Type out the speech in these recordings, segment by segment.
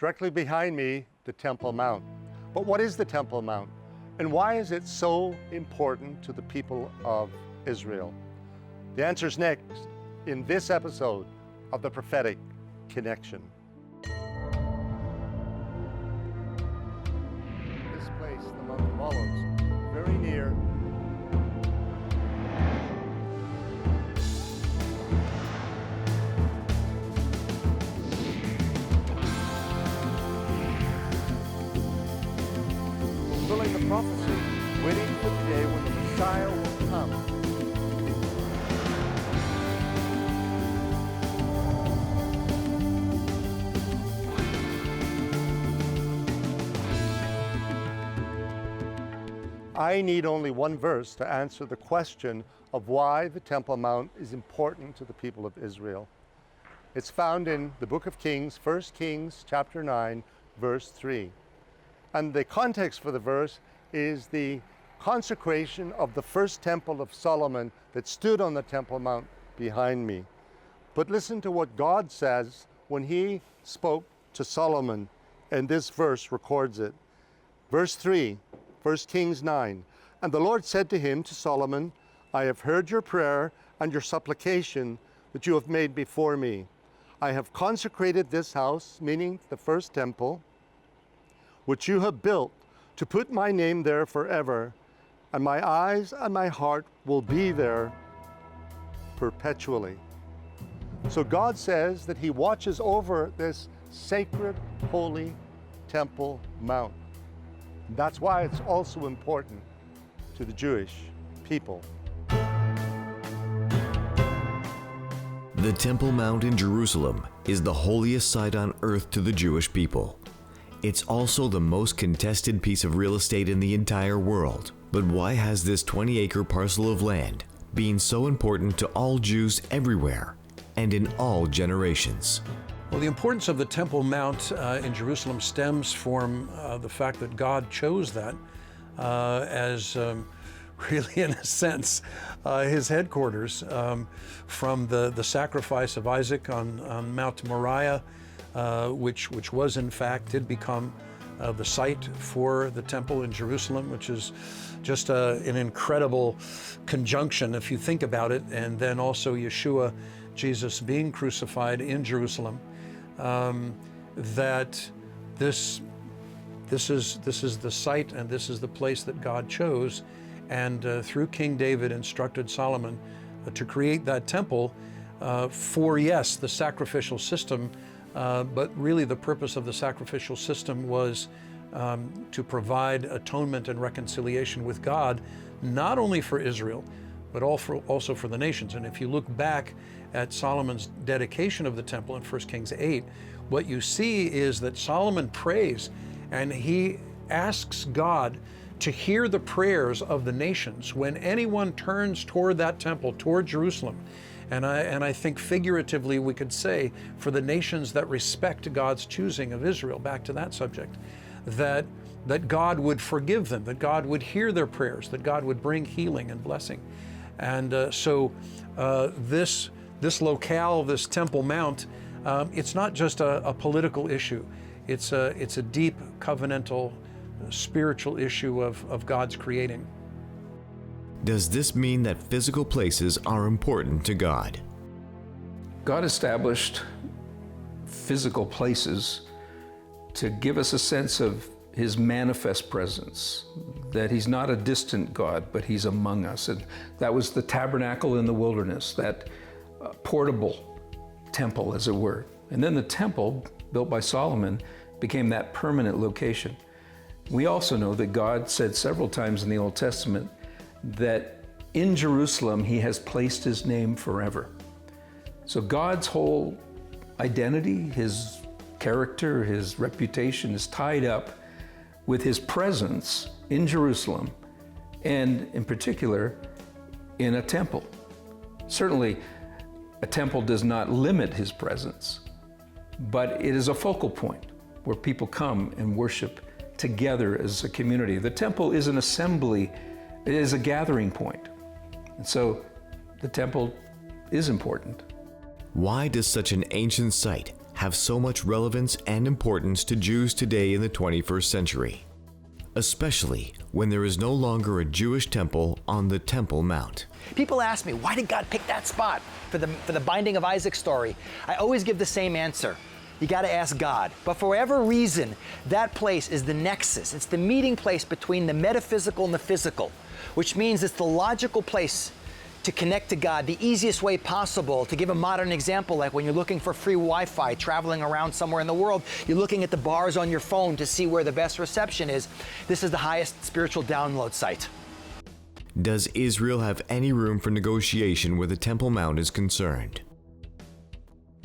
Directly behind me, the Temple Mount. But what is the Temple Mount? And why is it so important to the people of Israel? The answer is next in this episode of The Prophetic Connection. This place, the Mount of Olives, very near fulfilling the prophecy, waiting for the day when the Messiah will come. I need only one verse to answer the question of why the Temple Mount is important to the people of Israel. It's found in the book of Kings, 1 Kings chapter 9, verse 3. And the context for the verse is the consecration of the first temple of Solomon that stood on the Temple Mount behind me. But listen to what God says when he spoke to Solomon, and this verse records it. Verse 3, 1 Kings 9. And the Lord said to him, to Solomon, I have heard your prayer and your supplication that you have made before me. I have consecrated this house, meaning the first temple, which you have built, to put my name there forever, and my eyes and my heart will be there perpetually. So God says that he watches over this sacred, holy Temple Mount. That's why it's also important to the Jewish people. The Temple Mount in Jerusalem is the holiest site on earth to the Jewish people. It's also the most contested piece of real estate in the entire world. But why has this 20-acre parcel of land been so important to all Jews everywhere and in all generations? Well, the importance of the Temple Mount in Jerusalem stems from the fact that God chose that as really, in a sense, his headquarters from the sacrifice of Isaac on Mount Moriah, which was in fact did become the site for the temple in Jerusalem, which is just an incredible conjunction if you think about it. And then also Yeshua, Jesus being crucified in Jerusalem, that this is the site and this is the place that God chose, and through King David instructed Solomon to create that temple for, yes, the sacrificial system, but really the purpose of the sacrificial system was to provide atonement and reconciliation with God, not only for Israel, but also for the nations. And if you look back at Solomon's dedication of the temple in 1 Kings 8, what you see is that Solomon prays and he asks God to hear the prayers of the nations when anyone turns toward that temple, toward Jerusalem. And I think figuratively we could say for the nations that respect God's choosing of Israel, back to that subject, that God would forgive them, that God would hear their prayers, that God would bring healing and blessing. And so this locale, this Temple Mount, it's not just a political issue. It's a deep covenantal spiritual issue of God's creating. Does this mean that physical places are important to God? God established physical places to give us a sense of his manifest presence, that he's not a distant God, but he's among us. And that was the tabernacle in the wilderness, that portable temple, as it were. And then the temple, built by Solomon, became that permanent location. We also know that God said several times in the Old Testament that in Jerusalem he has placed his name forever. So God's whole identity, his character, his reputation is tied up with his presence in Jerusalem, and in particular in a temple. Certainly a temple does not limit his presence, but it is a focal point where people come and worship together as a community. The temple is an assembly, it is a gathering point. And so the temple is important. Why does such an ancient site have so much relevance and importance to Jews today in the 21st century, especially when there is no longer a Jewish temple on the Temple Mount. People ask me, why did God pick that spot for the binding of Isaac story? I always give the same answer. You got to ask God. But for whatever reason, that place is the nexus. It's the meeting place between the metaphysical and the physical, which means it's the logical place to connect to God the easiest way possible. To give a modern example, like when you're looking for free Wi-Fi, traveling around somewhere in the world, you're looking at the bars on your phone to see where the best reception is. This is the highest spiritual download site. Does Israel have any room for negotiation where the Temple Mount is concerned?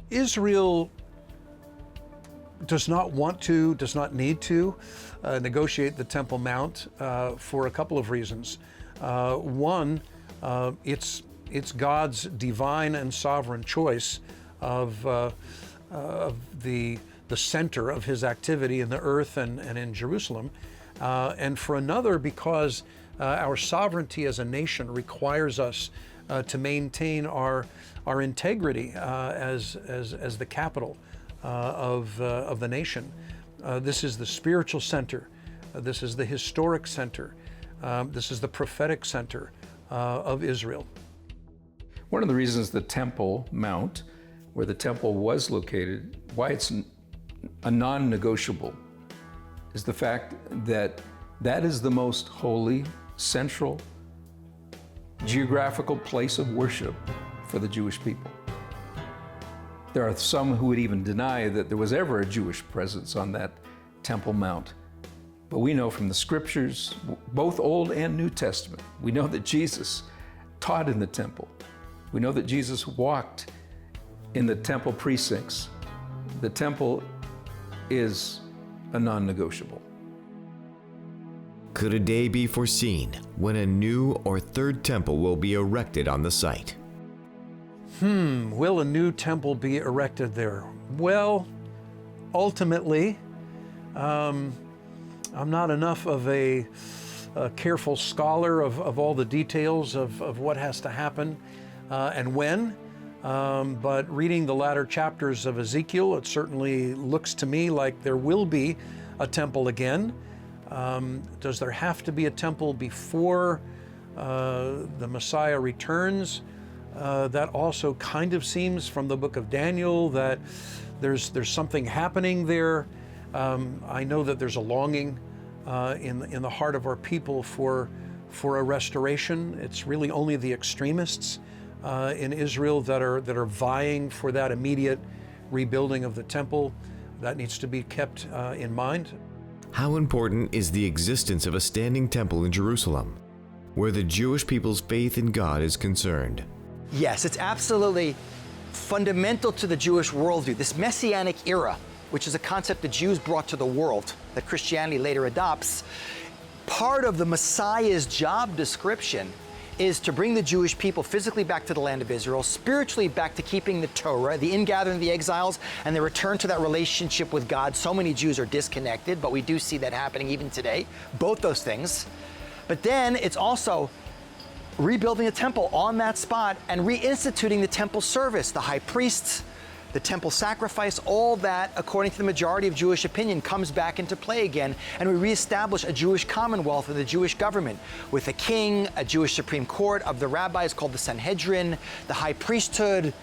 Israel does not want to, does not need to negotiate the Temple Mount for a couple of reasons. One, it's God's divine and sovereign choice of the center of His activity in the earth and in Jerusalem. And for another, because our sovereignty as a nation requires us to maintain our integrity as the capital of the nation. This is the spiritual center. This is the historic center. This is the prophetic center of Israel. One of the reasons the Temple Mount, where the temple was located, why it's a non-negotiable, is the fact that that is the most holy, central, geographical place of worship for the Jewish people. There are some who would even deny that there was ever a Jewish presence on that Temple Mount. But we know from the scriptures, both Old and New Testament, we know that Jesus taught in the temple. We know that Jesus walked in the temple precincts. The temple is a non-negotiable. Could a day be foreseen when a new or third temple will be erected on the site? Will a new temple be erected there? Well, ultimately, I'm not enough of a careful scholar of all the details of what has to happen and when, but reading the latter chapters of Ezekiel, it certainly looks to me like there will be a temple again. Does there have to be a temple before the Messiah returns? That also kind of seems from the book of Daniel that there's something happening there. I know that there's a longing in the heart of our people for a restoration. It's really only the extremists in Israel that are vying for that immediate rebuilding of the temple. That needs to be kept in mind. How important is the existence of a standing temple in Jerusalem, where the Jewish people's faith in God is concerned? Yes, it's absolutely fundamental to the Jewish worldview. This Messianic era, which is a concept the Jews brought to the world, that Christianity later adopts, part of the Messiah's job description is to bring the Jewish people physically back to the land of Israel, spiritually back to keeping the Torah, the ingathering of the exiles, and the return to that relationship with God. So many Jews are disconnected, but we do see that happening even today, both those things. But then it's also rebuilding a temple on that spot and reinstituting the temple service, the high priests, the temple sacrifice, all that, according to the majority of Jewish opinion, comes back into play again, and we reestablish a Jewish commonwealth with a Jewish government, with a king, a Jewish Supreme Court of the rabbis called the Sanhedrin, the high priesthood,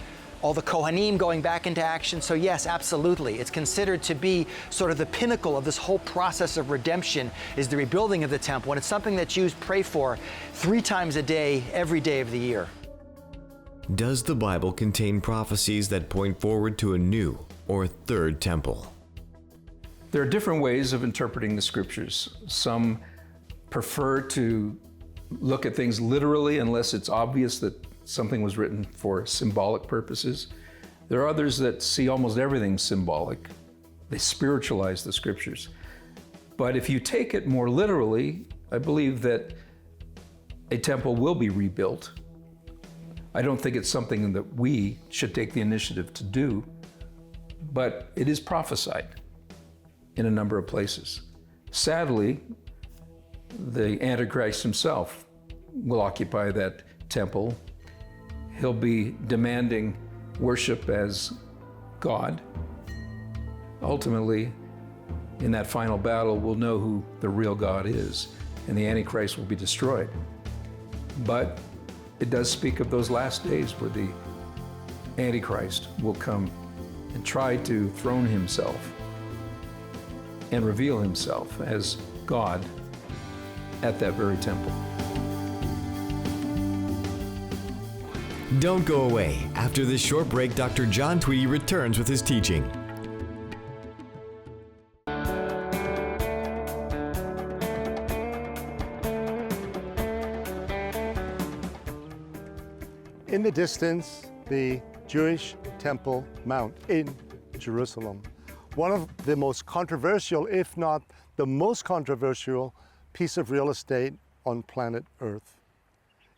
all the Kohanim going back into action. So yes, absolutely. It's considered to be sort of the pinnacle of this whole process of redemption is the rebuilding of the temple, and it's something that Jews pray for 3 times a day, every day of the year. Does the Bible contain prophecies that point forward to a new or third temple? There are different ways of interpreting the scriptures. Some prefer to look at things literally unless it's obvious that something was written for symbolic purposes. There are others that see almost everything symbolic. They spiritualize the scriptures. But if you take it more literally, I believe that a temple will be rebuilt. I don't think it's something that we should take the initiative to do, but it is prophesied in a number of places. Sadly, the Antichrist himself will occupy that temple. He'll be demanding worship as God, ultimately, in that final battle, we'll know who the real God is, and the Antichrist will be destroyed. But it does speak of those last days where the Antichrist will come and try to throne himself and reveal himself as God at that very temple. Don't go away. After this short break, Dr. John Tweedy returns with his teaching. In the distance, the Jewish Temple Mount in Jerusalem. One of the most controversial, if not the most controversial, piece of real estate on planet Earth.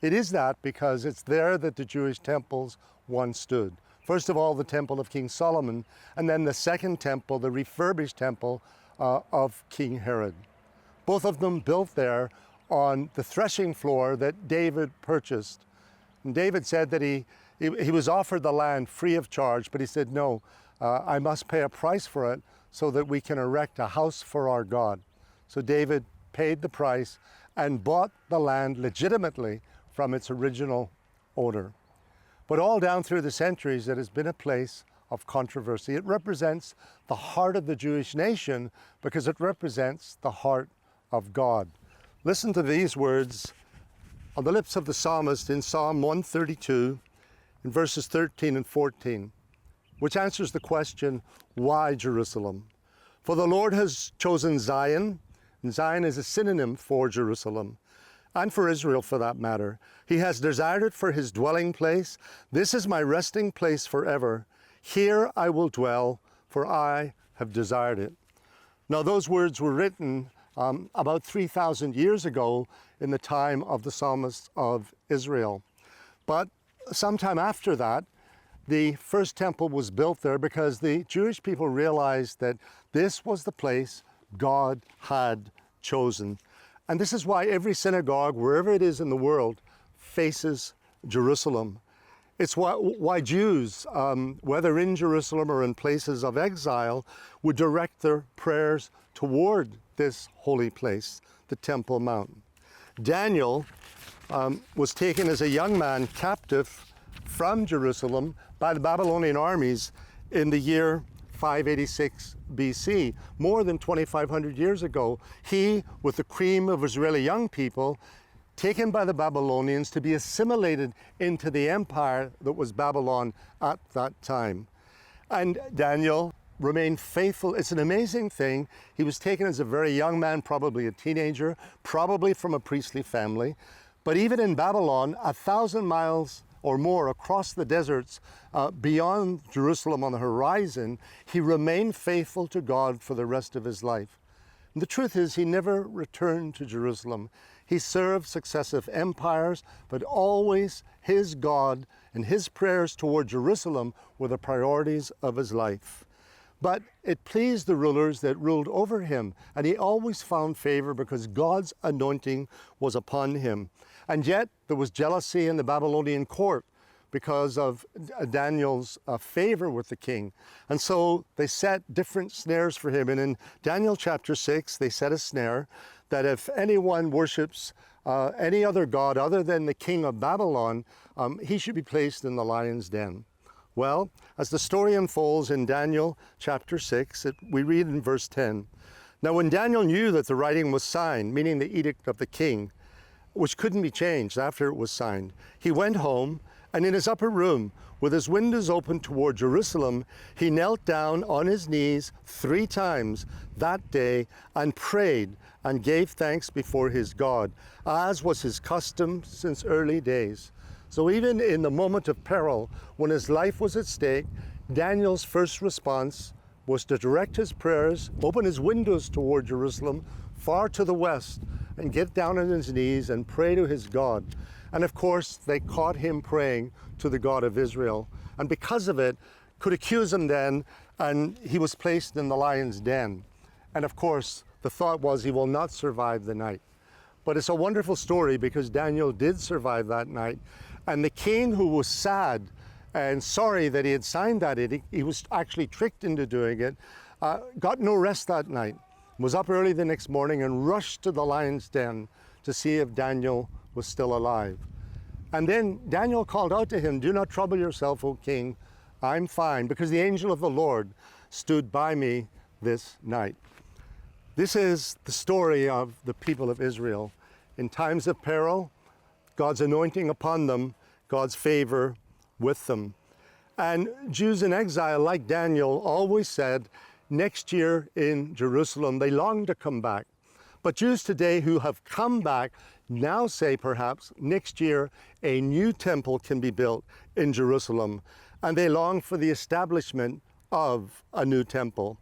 It is that because it's there that the Jewish temples once stood. First of all, the Temple of King Solomon, and then the second temple, the refurbished temple of King Herod. Both of them built there on the threshing floor that David purchased. And David said that he was offered the land free of charge, but he said, no, I must pay a price for it so that we can erect a house for our God. So David paid the price and bought the land legitimately from its original owner. But all down through the centuries, it has been a place of controversy. It represents the heart of the Jewish nation because it represents the heart of God. Listen to these words on the lips of the psalmist in Psalm 132, in verses 13 and 14, which answers the question, why Jerusalem? For the Lord has chosen Zion, and Zion is a synonym for Jerusalem, and for Israel for that matter. He has desired it for his dwelling place. This is my resting place forever. Here I will dwell, for I have desired it. Now those words were written about 3,000 years ago in the time of the psalmists of Israel. But sometime after that, the first temple was built there because the Jewish people realized that this was the place God had chosen. And this is why every synagogue, wherever it is in the world, faces Jerusalem. It's why Jews, whether in Jerusalem or in places of exile, would direct their prayers toward this holy place, the Temple Mount. Daniel was taken as a young man captive from Jerusalem by the Babylonian armies in the year 586 BC, more than 2,500 years ago. He, with the cream of Israeli young people, taken by the Babylonians to be assimilated into the empire that was Babylon at that time. And Daniel remained faithful. It's an amazing thing. He was taken as a very young man, probably a teenager, probably from a priestly family. But even in Babylon, 1,000 miles or more across the deserts beyond Jerusalem on the horizon, he remained faithful to God for the rest of his life. And the truth is, he never returned to Jerusalem. He served successive empires, but always his God and his prayers toward Jerusalem were the priorities of his life. But it pleased the rulers that ruled over him, and he always found favor because God's anointing was upon him. And yet there was jealousy in the Babylonian court because of Daniel's favor with the king. And so they set different snares for him. And in Daniel chapter 6, they set a snare that if anyone worships any other god other than the king of Babylon, he should be placed in the lion's den. Well, as the story unfolds in Daniel chapter 6, we read in verse 10, "Now when Daniel knew that the writing was signed," meaning the edict of the king, which couldn't be changed after it was signed, he went home, and in his upper room, with his windows open toward Jerusalem, he knelt down on his knees 3 times that day and prayed and gave thanks before his God, as was his custom since early days. So even in the moment of peril, when his life was at stake, Daniel's first response was to direct his prayers, open his windows toward Jerusalem, far to the west, and get down on his knees and pray to his God. And of course, they caught him praying to the God of Israel. And because of it, could accuse him then, and he was placed in the lion's den. And of course, the thought was he will not survive the night. But it's a wonderful story because Daniel did survive that night. And the king, who was sad and sorry that he had signed that edict, he was actually tricked into doing it, got no rest that night, was up early the next morning and rushed to the lion's den to see if Daniel was still alive. And then Daniel called out to him, "Do not trouble yourself, O king, I'm fine, because the angel of the Lord stood by me this night." This is the story of the people of Israel. In times of peril, God's anointing upon them, God's favor with them. And Jews in exile, like Daniel, always said, next year in Jerusalem, they long to come back. But Jews today who have come back now say perhaps next year a new temple can be built in Jerusalem, and they long for the establishment of a new temple.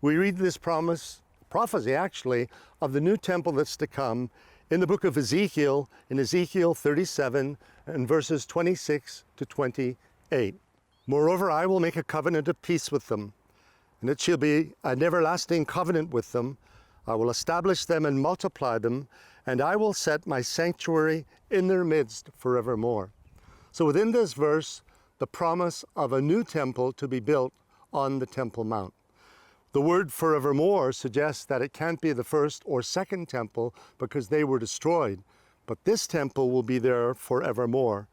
We read this prophecy actually, of the new temple that's to come in the book of Ezekiel, in Ezekiel 37 and verses 26 to 28. "Moreover, I will make a covenant of peace with them, and it shall be an everlasting covenant with them. I will establish them and multiply them, and I will set my sanctuary in their midst forevermore." So within this verse, the promise of a new temple to be built on the Temple Mount. The word forevermore suggests that it can't be the first or second temple because they were destroyed, but this temple will be there forevermore,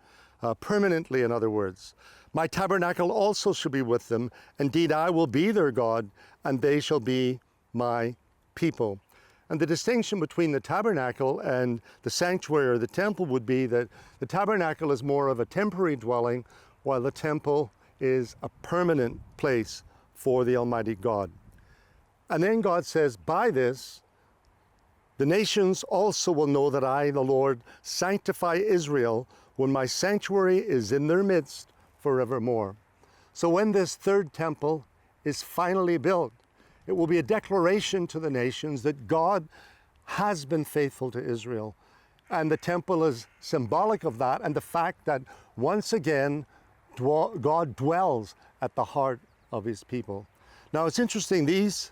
permanently, in other words. "My tabernacle also shall be with them. Indeed, I will be their God, and they shall be my people." And the distinction between the tabernacle and the sanctuary or the temple would be that the tabernacle is more of a temporary dwelling, while the temple is a permanent place for the Almighty God. And then God says, "By this, the nations also will know that I, the Lord, sanctify Israel when my sanctuary is in their midst forevermore." So when this third temple is finally built, it will be a declaration to the nations that God has been faithful to Israel. And the temple is symbolic of that, and the fact that once again, God dwells at the heart of his people. Now it's interesting, these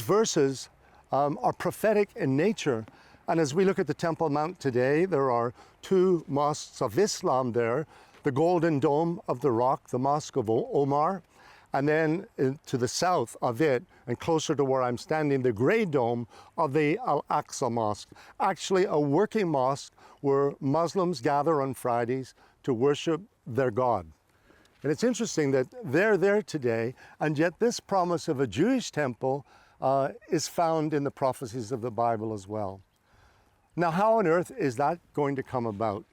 verses are prophetic in nature. And as we look at the Temple Mount today, there are two mosques of Islam there, the Golden Dome of the Rock, the Mosque of Omar, and then to the south of it, and closer to where I'm standing, the Grey Dome of the Al-Aqsa Mosque, actually a working mosque where Muslims gather on Fridays to worship their God. And it's interesting that they're there today, and yet this promise of a Jewish temple is found in the prophecies of the Bible as well. Now, how on earth is that going to come about?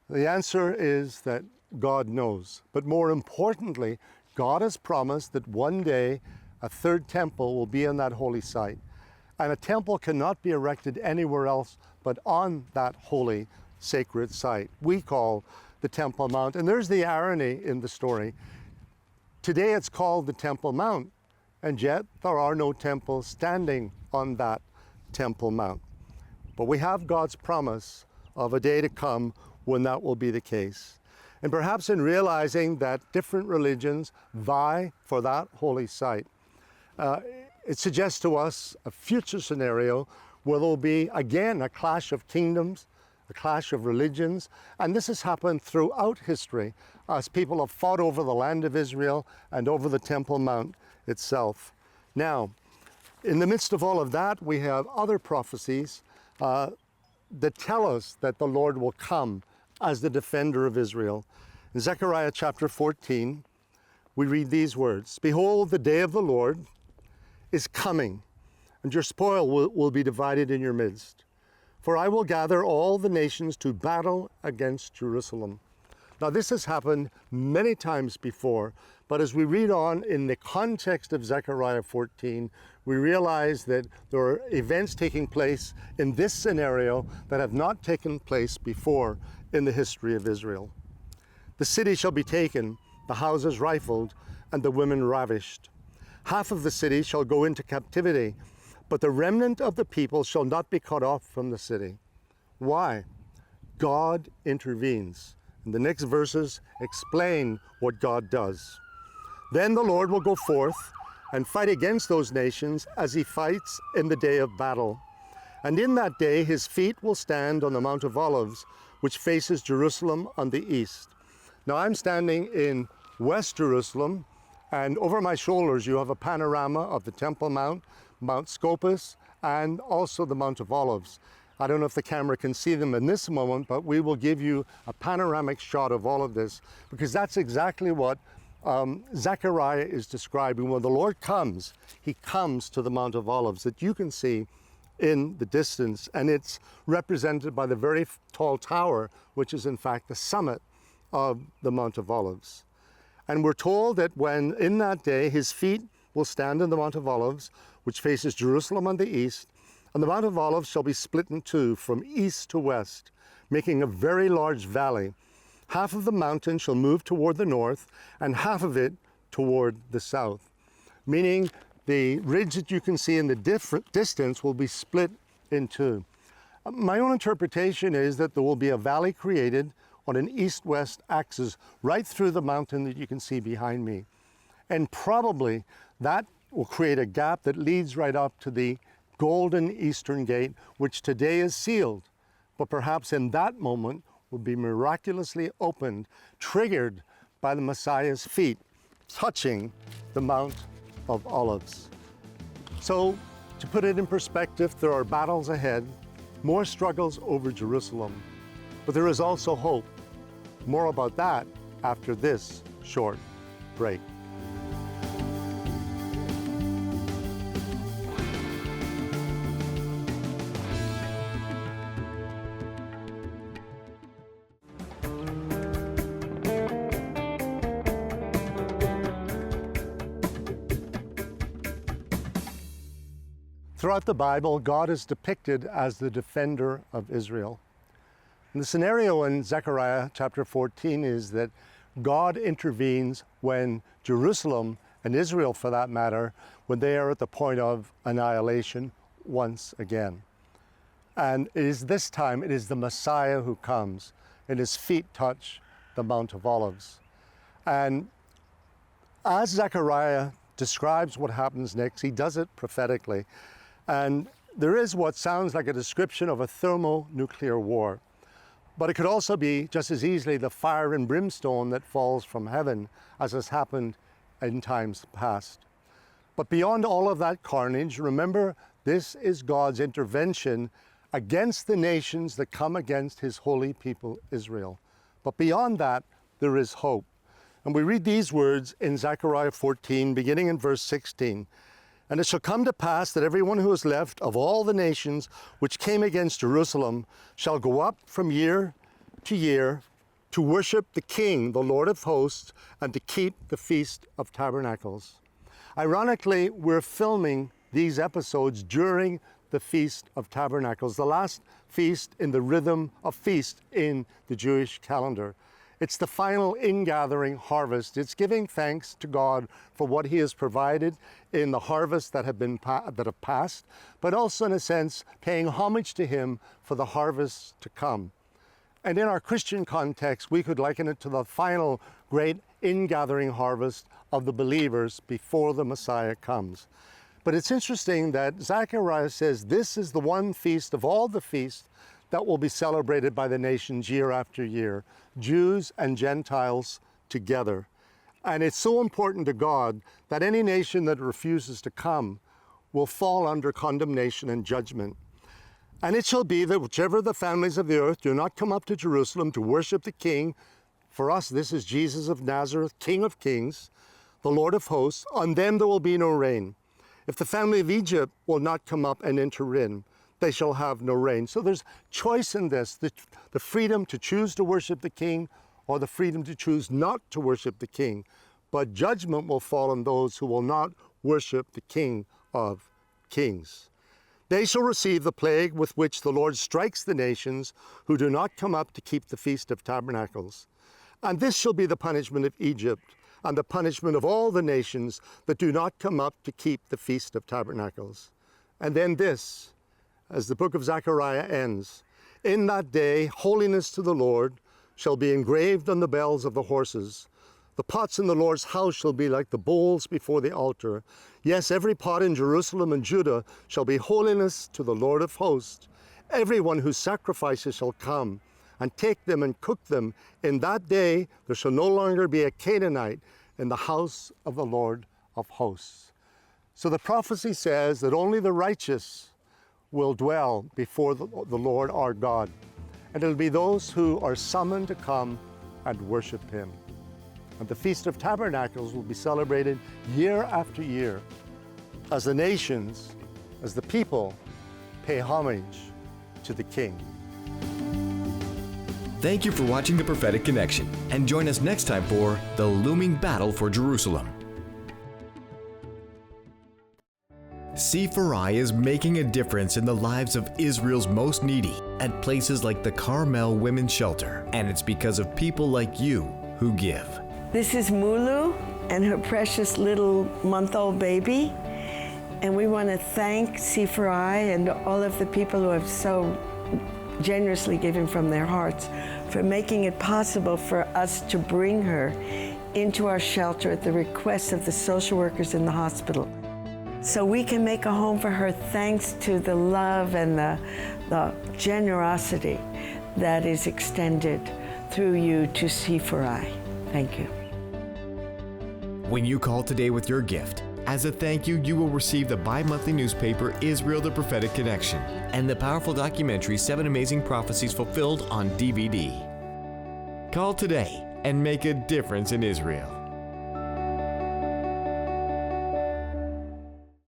The answer is that God knows. But more importantly, God has promised that one day a third temple will be in that holy site. And a temple cannot be erected anywhere else but on that holy, sacred site we call the Temple Mount. And there's the irony in the story. Today it's called the Temple Mount, and yet there are no temples standing on that Temple Mount. But we have God's promise of a day to come when that will be the case. And perhaps in realizing that different religions vie for that holy site, it suggests to us a future scenario where there will be again a clash of kingdoms, a clash of religions, and this has happened throughout history as people have fought over the land of Israel and over the Temple Mount itself. Now, in the midst of all of that, we have other prophecies that tell us that the Lord will come as the defender of Israel. In Zechariah chapter 14, we read these words, "Behold, the day of the Lord is coming, and your spoil will be divided in your midst. For I will gather all the nations to battle against Jerusalem." Now this has happened many times before, but as we read on in the context of Zechariah 14, we realize that there are events taking place in this scenario that have not taken place before in the history of Israel. "The city shall be taken, the houses rifled, and the women ravished. Half of the city shall go into captivity, but the remnant of the people shall not be cut off from the city." Why? God intervenes. And the next verses explain what God does. "Then the Lord will go forth and fight against those nations as he fights in the day of battle. And in that day his feet will stand on the Mount of Olives, which faces Jerusalem on the east." Now I'm standing in West Jerusalem, And over my shoulders, you have a panorama of the Temple Mount, Mount Scopus, and also the Mount of Olives. I don't know if the camera can see them in this moment, but we will give you a panoramic shot of all of this, because that's exactly what Zechariah is describing. When the Lord comes, he comes to the Mount of Olives that you can see in the distance, and it's represented by the very tall tower, which is in fact the summit of the Mount of Olives. And we're told that when in that day his feet will stand in the Mount of Olives, which faces Jerusalem on the east, and the Mount of Olives shall be split in two from east to west, making a very large valley. Half of the mountain shall move toward the north, and half of it toward the south, meaning the ridge that you can see in the different distance will be split in two. My own interpretation is that there will be a valley created on an east-west axis right through the mountain that you can see behind me. And probably that will create a gap that leads right up to the golden eastern gate, which today is sealed, but perhaps in that moment will be miraculously opened, triggered by the Messiah's feet touching the Mount of Olives. So, to put it in perspective, there are battles ahead, more struggles over Jerusalem, but there is also hope. More about that after this short break. Throughout the Bible, God is depicted as the defender of Israel. And the scenario in Zechariah chapter 14 is that God intervenes when Jerusalem, and Israel for that matter, when they are at the point of annihilation once again. And it is this time, it is the Messiah who comes, and his feet touch the Mount of Olives. And as Zechariah describes what happens next, he does it prophetically. And there is what sounds like a description of a thermonuclear war. But it could also be just as easily the fire and brimstone that falls from heaven, as has happened in times past. But beyond all of that carnage, remember, this is God's intervention against the nations that come against his holy people, Israel. But beyond that, there is hope. And we read these words in Zechariah 14, beginning in verse 16. And it shall come to pass that everyone who is left of all the nations which came against Jerusalem shall go up from year to worship the King, the Lord of hosts, and to keep the Feast of Tabernacles. Ironically, we're filming these episodes during the Feast of Tabernacles, the last feast in the rhythm of feast in the Jewish calendar. It's the final ingathering harvest. It's giving thanks to God for what he has provided in the harvest that have passed, but also in a sense paying homage to him for the harvests to come. And in our Christian context, we could liken it to the final great ingathering harvest of the believers before the Messiah comes. But it's interesting that Zechariah says this is the one feast of all the feasts that will be celebrated by the nations year after year, Jews and Gentiles together. And it's so important to God that any nation that refuses to come will fall under condemnation and judgment. And it shall be that whichever the families of the earth do not come up to Jerusalem to worship the King, for us this is Jesus of Nazareth, King of kings, the Lord of hosts, on them there will be no rain. If the family of Egypt will not come up and enter in, they shall have no rain. So there's choice in this, the freedom to choose to worship the King or the freedom to choose not to worship the King. But judgment will fall on those who will not worship the King of kings. They shall receive the plague with which the Lord strikes the nations who do not come up to keep the Feast of Tabernacles. And this shall be the punishment of Egypt and the punishment of all the nations that do not come up to keep the Feast of Tabernacles. And then this, as the book of Zechariah ends, in that day holiness to the Lord shall be engraved on the bells of the horses. The pots in the Lord's house shall be like the bowls before the altar. Yes, every pot in Jerusalem and Judah shall be holiness to the Lord of hosts. Everyone who sacrifices shall come and take them and cook them. In that day there shall no longer be a Canaanite, in the house of the Lord of hosts. So the prophecy says that only the righteous will dwell before the Lord our God. And it'll be those who are summoned to come and worship him. And the Feast of Tabernacles will be celebrated year after year as the nations, as the people, pay homage to the King. Thank you for watching The Prophetic Connection, and join us next time for The Looming Battle for Jerusalem. C4I is making a difference in the lives of Israel's most needy at places like the Carmel Women's Shelter, and it's because of people like you who give. This is Mulu and her precious little month-old baby, and we want to thank C4I and all of the people who have so generously given from their hearts for making it possible for us to bring her into our shelter at the request of the social workers in the hospital, so we can make a home for her thanks to the love and the generosity that is extended through you to C4I. Thank you. When you call today with your gift, as a thank you, you will receive the bi-monthly newspaper Israel the Prophetic Connection and the powerful documentary 7 Amazing Prophecies Fulfilled on DVD. Call today and make a difference in Israel.